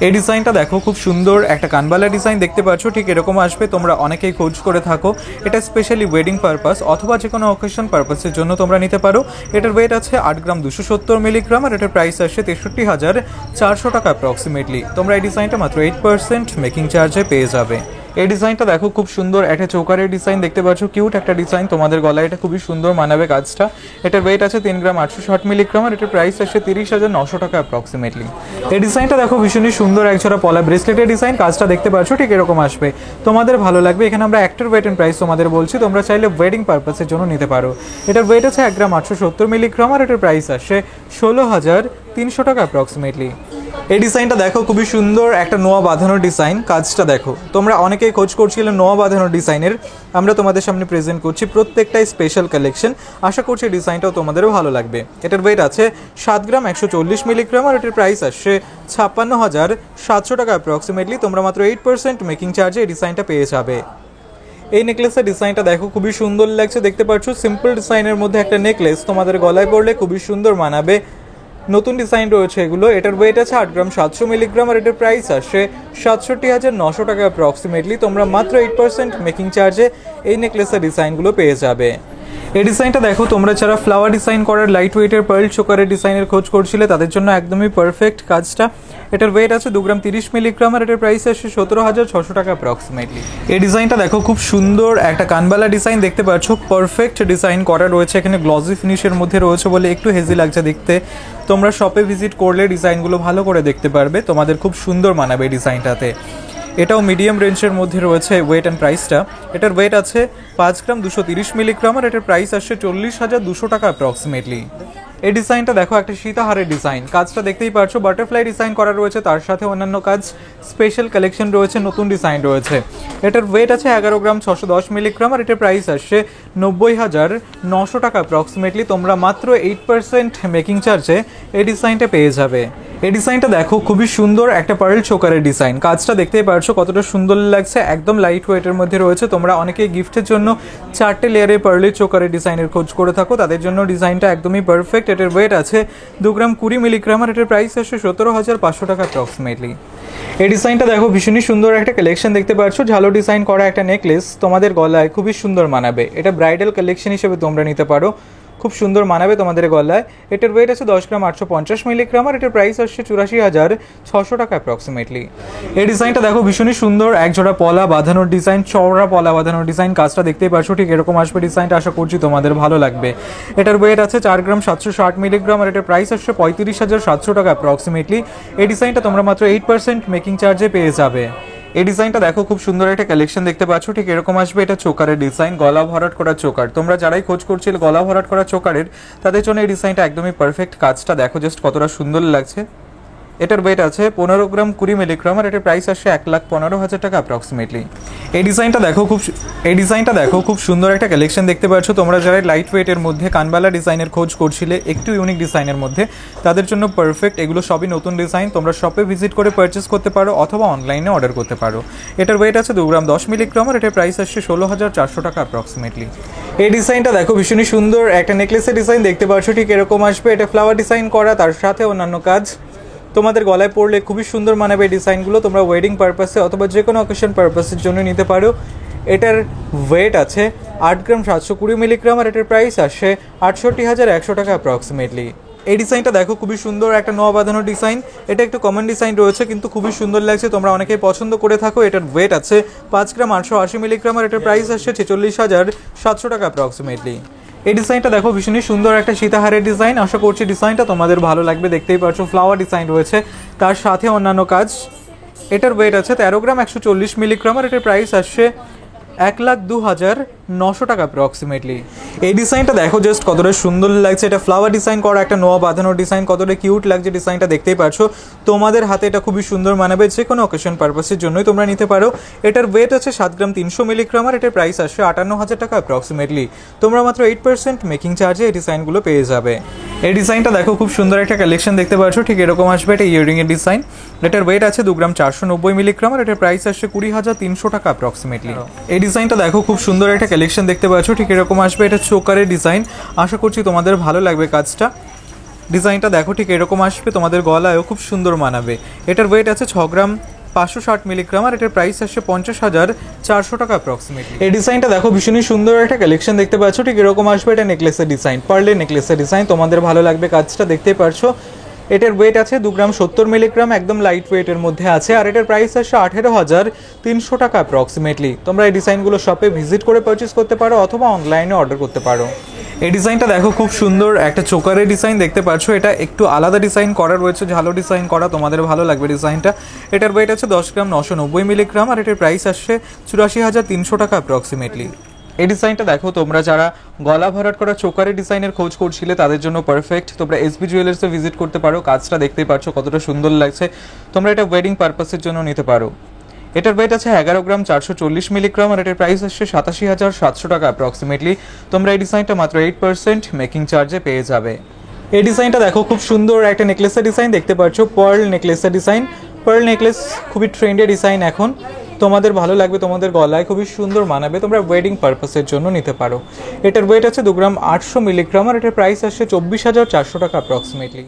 এই ডিজাইনটা দেখো খুব সুন্দর একটা কানবালা ডিজাইন দেখতে পাচ্ছ, ঠিক এরকম আসবে। তোমরা অনেকেই খোঁজ করে থাকো, এটা স্পেশালি ওয়েডিং পারপাস অথবা যে কোনো অকেশন পারপাসের জন্য তোমরা নিতে পারো। এটার ওয়েট আছে 8 গ্রাম 270 মিলিগ্রাম আর এটার প্রাইস আসছে 63,400 টাকা অ্যাপ্রক্সিমেটলি। তোমরা এই ডিজাইনটা মাত্র 8% মেকিং চার্জে পেয়ে যাবে। এই ডিজাইনটা দেখো খুব সুন্দর একটা চৌকারের ডিজাইন দেখতে পাচ্ছ, কিউট একটা ডিজাইন। তোমাদের গলায় এটা খুবই সুন্দর মানাবে কাজটা। এটার ওয়েট আছে 3 গ্রাম 860 মিলিগ্রাম আর এটার প্রাইস আসছে 30,900 টাকা অ্যাপ্রক্সিমেটলি। এই ডিজাইনটা দেখো ভীষণই সুন্দর একজোড়া পলা ব্রেসলেটের ডিজাইন। কাজটা দেখতে পাচ্ছ ঠিক এরকম আসবে, তোমাদের ভালো লাগবে। এখানে আমরা একটার ওয়েট এন্ড প্রাইস তোমাদের বলছি, তোমরা চাইলে ওয়েডিং পারপাসের জন্য নিতে পারো। এটার ওয়েট আছে 1 গ্রাম 870 মিলিগ্রাম আর এটার প্রাইস আসছে 16,300 টাকা অ্যাপ্রক্সিমেটলি। এই ডিজাইনটা দেখো খুবই সুন্দর একটা নোয়া বাঁধানোর ডিজাইন। কাজটা দেখো, তোমরা অনেকেই খোঁজ করছিলে নোয়া বাঁধানোর ডিজাইনের, আমরা তোমাদের সামনে প্রেজেন্ট করছি। প্রত্যেকটাই স্পেশাল কালেকশন, আশা করছি ডিজাইনটাও তোমাদেরও ভালো লাগবে। এটার ওয়েট আছে 7 গ্রাম 140 মিলিগ্রাম আর এটার প্রাইস আসছে 56,700 টাকা অ্যাপ্রক্সিমেটলি। তোমরা মাত্র 8% মেকিং চার্জে এই ডিজাইনটা পেয়ে যাবে। এই নেকলেসের ডিজাইনটা দেখো খুবই সুন্দর লাগছে, দেখতে পাচ্ছ সিম্পল ডিজাইনের মধ্যে একটা নেকলেস তোমাদের গলায় পরলে খুবই সুন্দর মানাবে। নতুন ডিজাইন রয়েছে এগুলো। এটার ওয়েট আছে 8 গ্রাম 700 মিলিগ্রাম আর এটার প্রাইস আসছে 67,900 টাকা অ্যাপ্রক্সিমেটলি। তোমরা মাত্র 8% মেকিং চার্জে এই নেকলেসের ডিজাইনগুলো পেয়ে যাবে। এই ডিজাইনটা দেখো, তোমরা যারা ফ্লাওয়ার ডিজাইন করার লাইট ওয়েটের পার্ল চোকারের ডিজাইনের খোঁজ করছিলে তাদের জন্য একদমই পারফেক্ট কাজটা। এটার ওয়েট আছে 2 গ্রাম 30 মিলিগ্রাম আর এটার প্রাইস আসছে 17,600 টাকা অ্যাপ্রক্সিমেটলি। এই ডিজাইনটা দেখো খুব সুন্দর একটা কানবালা ডিজাইন দেখতে পাচ্ছ, পারফেক্ট ডিজাইন করা রয়েছে। এখানে গ্লসি ফিনিশের মধ্যে রয়েছে বলে একটু হেজি লাগছে দেখতে। তোমরা শপে ভিজিট করলে ডিজাইনগুলো ভালো করে দেখতে পারবে, তোমাদের খুব সুন্দর মানাবে এই ডিজাইনটাতে। এটাও মিডিয়াম রেঞ্জের মধ্যে রয়েছে ওয়েট অ্যান্ড প্রাইসটা। এটার ওয়েট আছে 5 গ্রাম 230 মিলিগ্রাম আর এটার প্রাইস আসছে 40,200 টাকা অ্যাপ্রক্সিমেটলি। এই ডিজাইনটা দেখো একটা সীতাহারের ডিজাইন। কাজটা দেখতেই পারছো, বাটারফ্লাই ডিজাইন করা রয়েছে, তার সাথে অন্যান্য কাজ স্পেশাল কালেকশন রয়েছে, নতুন ডিজাইন রয়েছে। এটার ওয়েট আছে 11 গ্রাম 610 মিলিগ্রাম আর এটার প্রাইস আসছে 90,900 টাকা অ্যাপ্রক্সিমেটলি। তোমরা মাত্র 8% মেকিং চার্জে এই ডিজাইনটা পেয়ে যাবে। এই ডিজাইনটা দেখো খুবই সুন্দর একটা পার্ল চোকারের ডিজাইন। কাজটা দেখতেই পারছো কতটা সুন্দর লাগছে, একদম লাইট ওয়েটের মধ্যে রয়েছে। তোমরা অনেকেই গিফটের জন্য 4টে লেয়ারের পার্লের চোকারের ডিজাইনের খোঁজ করে থাকো, তাদের জন্য ডিজাইনটা একদমই পারফেক্ট। এটার ওয়েট আছে 2 গ্রাম 20 মিলিগ্রাম আর এটার প্রাইস আসছে 17,500 টাকা অ্যাপ্রক্সিমেটলি। এই ডিজাইনটা দেখো ভীষণই সুন্দর একটা কালেকশন দেখতে পাচ্ছ, ঝালো ডিজাইন করা একটা নেকলেস তোমাদের গলায় খুবই সুন্দর মানাবে। এটা ব্রাইডাল কালেকশন হিসেবে তোমরা নিতে পারো, খুব সুন্দর মানাবে তোমাদের গলায়। এটার ওয়েট আছে 10 গ্রাম 850 মিলিগ্রাম আর এটার প্রাইস আসছে 84,600 টাকা অ্যাপ্রক্সিমেটলি। এই ডিজাইনটা দেখো ভীষণই সুন্দর একজোড়া পলা বাঁধানোর ডিজাইন, চওড়া পলা বাঁধানোর ডিজাইন। কাজটা দেখতেই পাচ্ছ ঠিক এরকম আসবে ডিজাইনটা, আশা করছি তোমাদের ভালো লাগবে। এটার ওয়েট আছে 4 গ্রাম 760 মিলিগ্রাম আর এটার প্রাইস আসছে 35,700 টাকা অ্যাপ্রক্সিমেটলি। এই ডিজাইনটা তোমরা মাত্র 8% মেকিং চার্জে পেয়ে যাবে। এই ডিজাইনটা দেখো খুব সুন্দর একটা কালেকশন দেখতে পাচ্ছ, ঠিক এরকম আসবে। এটা চোকারের ডিজাইন, গলা ভরাট করা চোকার। তোমরা যারাই খোঁজ করছিলে গলা ভরাট করা চোকারের, তাদের জন্য এই ডিজাইনটা একদমই পারফেক্ট। কাজটা দেখো জাস্ট কতটা সুন্দর লাগছে। এটার ওয়েট আছে 15 গ্রাম 20 মিলিগ্রাম আর এটার প্রাইস আসছে 1,15,000 টাকা অ্যাপ্রক্সিমেটলি। এই ডিজাইনটা দেখো খুব সুন্দর একটা কালেকশন দেখতে পাচ্ছ। তোমরা যারা লাইট ওয়েটের মধ্যে কানবালা ডিজাইনের খোঁজ করছিলে, একটু ইউনিক ডিজাইনের মধ্যে, তাদের জন্য পারফেক্ট। এগুলো সবই নতুন ডিজাইন, তোমরা শপে ভিজিট করে পারচেস করতে পারো অথবা অনলাইনে অর্ডার করতে পারো। এটার ওয়েট আছে 2 গ্রাম 10 মিলিগ্রাম আর এটার প্রাইস আসছে 16,400 টাকা অ্যাপ্রক্সিমেটলি। এই ডিজাইনটা দেখো ভীষণই সুন্দর একটা নেকলেসের ডিজাইন দেখতে পাচ্ছ, ঠিক এরকম আসবে। এটা ফ্লাওয়ার ডিজাইন করা, তার সাথে অন্যান্য কাজ তোমাদের গলায় পড়লে খুবই সুন্দর মানাবে। এই ডিজাইনগুলো তোমরা ওয়েডিং পারপাসে অথবা যে কোনো অকেশন পারপাসের জন্য নিতে পারো। এটার ওয়েট আছে 8 গ্রাম 720 মিলিগ্রাম আর এটার প্রাইস আসছে 68,100 টাকা অ্যাপ্রক্সিমেটলি। এই ডিজাইনটা দেখো খুবই সুন্দর একটা নোয়া বাঁধানোর ডিজাইন। এটা একটু কমন ডিজাইন রয়েছে কিন্তু খুবই সুন্দর লাগছে, তোমরা অনেকেই পছন্দ করে থাকো। এটার ওয়েট আছে 5 গ্রাম 880 মিলিগ্রাম আর এটার প্রাইস আসছে 46,700 টাকা অ্যাপ্রক্সিমেটলি। এই ডিজাইনটা দেখো ভীষণই সুন্দর একটা সীতাহারের ডিজাইন, আশা করছি ডিজাইনটা তোমাদের ভালো লাগবে। দেখতেই পাচ্ছ ফ্লাওয়ার ডিজাইন রয়েছে, তার সাথে অন্যান্য কাজ। এটার ওয়েট আছে 13 গ্রাম 140 মিলিগ্রাম আর এটার প্রাইস আসছে 1,02,900 টাকা অ্যাপ্রক্সিমেটলি। এই ডিজাইনটা দেখো জাস্ট কতটা সুন্দর লাগছে। এটা ফ্লাওয়ার ডিজাইন করা একটা নোয়া বাঁধানোর ডিজাইন, কতটা কিউট লাগছে ডিজাইনটা দেখতেই পাচ্ছো। তোমাদের হাতে এটা খুবই সুন্দর মানাবে, যে কোনো অকেশন পারপাসের জন্যই তোমরা নিতে পারো। এটার ওয়েট আছে 7 গ্রাম 300 মিলিগ্রাম আর এটার প্রাইস আসছে 58,000 টাকা অ্যাপ্রক্সিমেটলি। তোমরা মাত্র 8% মেকিং চার্জে এই ডিজাইনগুলো পেয়ে যাবে। এই ডিজাইনটা দেখো খুব সুন্দর একটা কালেকশন দেখতে পাচ্ছ, ঠিক এরকম আসবে। এটা ইয়ারিং এর ডিজাইন। এটার ওয়েট আছে 2 গ্রাম 490 মিলিগ্রাম আর এটার প্রাইস আসছে 20,300 টাকা অ্যাপ্রক্সিমেটলি। এই ডিজাইনটা দেখো খুব সুন্দর একটা কালেকশন দেখতে পাচ্ছ, ঠিক এরকম আসবে। এটা চোকারের ডিজাইন, আশা করছি তোমাদের ভালো লাগবে কাজটা। ডিজাইনটা দেখো ঠিক এরকম আসবে, তোমাদের গলায়ও খুব সুন্দর মানাবে। এটার ওয়েট আছে 6 গ্রাম 560 মিলিগ্রাম, আর এটার প্রাইস আসছে 50,400 টাকা অ্যাপ্রক্সিমেটলি। এই ডিজাইনটা দেখো ভীষণই সুন্দর একটা কালেকশন দেখতে পাচ্ছ, ঠিক এরকম আসবে। এটা নেকলেসের ডিজাইন, পার্লের নেকলেসের ডিজাইন, তোমাদের ভালো লাগবে কাজটা, দেখতেই পারছো। এটার ওয়েট আছে 2 গ্রাম 70 মিলিগ্রাম, একদম লাইট ওয়েটের মধ্যে আছে, আর এটার প্রাইস আসছে 18,300 টাকা অ্যাপ্রক্সিমেটলি। তোমরা এই ডিজাইনগুলো শপে ভিজিট করে পারচেস করতে পারো অথবা অনলাইনে অর্ডার করতে পারো। এই ডিজাইনটা দেখো খুব সুন্দর একটা চোকারের ডিজাইন দেখতে পাচ্ছ, এটা একটু আলাদা ডিজাইন করা রয়েছে, ঝালো ডিজাইন করা, তোমাদের ভালো লাগবে ডিজাইনটা। এটার ওয়েট আছে 10 গ্রাম 990 মিলিগ্রাম, আর এটার প্রাইস আসছে 84,300 টাকা অ্যাপ্রক্সিমেটলি। এই ডিজাইনটা দেখো, তোমরা যারা গলা ভরাট করা চোকারের ডিজাইনের খোঁজ করছিলে তাদের জন্য পারফেক্ট। তোমরা এসবি জুয়েলার্সে ভিজিট করতে পারো, কাজটা দেখতেই পাচ্ছ কতটা সুন্দর লাগছে। তোমরা এটা ওয়েডিং পারপাসের জন্য নিতে পারো। এটার ওয়েট আছে 11 গ্রাম 440 মিলিগ্রাম, আর এটার প্রাইস আসছে 87,700 টাকা অ্যাপ্রক্সিমেটলি। তোমরা এই ডিজাইনটা মাত্র 8% মেকিং চার্জে পেয়ে যাবে। এই ডিজাইনটা দেখো খুব সুন্দর একটা নেকলেসের ডিজাইন দেখতে পাচ্ছ, পার্ল নেকলেসের ডিজাইন। পার্ল নেকলেস খুবই ট্রেন্ডের ডিজাইন এখন, তোমাদের ভালো লাগবে, তোমাদের গলায় খুবই সুন্দর মানাবে। তোমরা ওয়েডিং পারপাসের জন্য নিতে পারো। এটার ওয়েট আছে 2 গ্রাম 800 মিলিগ্রাম, আর এটার প্রাইস আসছে 24,400 টাকা অ্যাপ্রক্সিমেটলি।